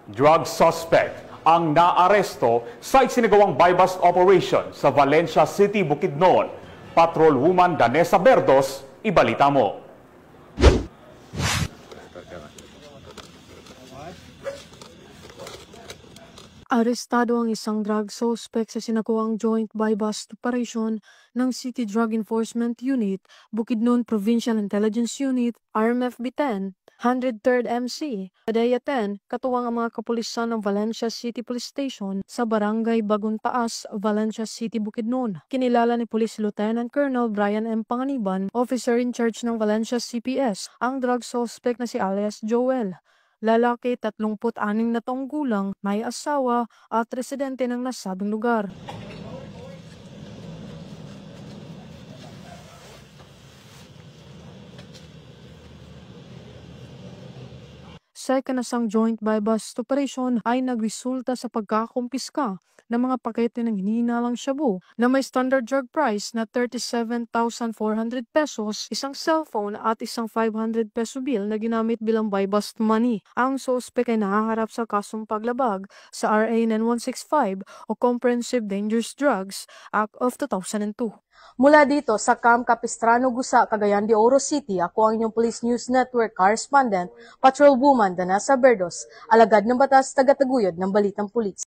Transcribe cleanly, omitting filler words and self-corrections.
Drug suspect ang naaresto sa isinagawang buy-bust operation sa Valencia City, Bukidnon. Patrol Woman Danessa Berdos, ibalita mo. Arestado ang isang drug suspect sa sinagawang joint buy-bust operation ng City Drug Enforcement Unit, Bukidnon Provincial Intelligence Unit, RMFB-10, 103rd MC, Padilla 10, katuwang ang mga kapulisan ng Valencia City Police Station sa Barangay Bagong Taas, Valencia City, Bukidnon. Kinilala ni Police Lieutenant Colonel Brian M. Panganiban, officer in charge ng Valencia CPS, ang drug suspect na si alias Joel. Lalaki 36 na taong gulang, may asawa at residente ng nasabing lugar. Sa ikanasang joint buy-bust operation ay nagresulta sa pagkakumpiska ng mga pakete ng hinihinalang shabu na may standard drug price na 37,400 pesos, isang cellphone at isang 500 peso bill na ginamit bilang buy-bust money. Ang suspect ay nakaharap sa kasong paglabag sa RA 9165 o Comprehensive Dangerous Drugs Act of 2002. Mula dito sa Camp Capistrano, Gusa, Cagayan de Oro City, ako ang inyong Police News Network correspondent, Patrol Woman Danessa Berdos, alagad ng batas, tagataguyod ng Balitang Pulis.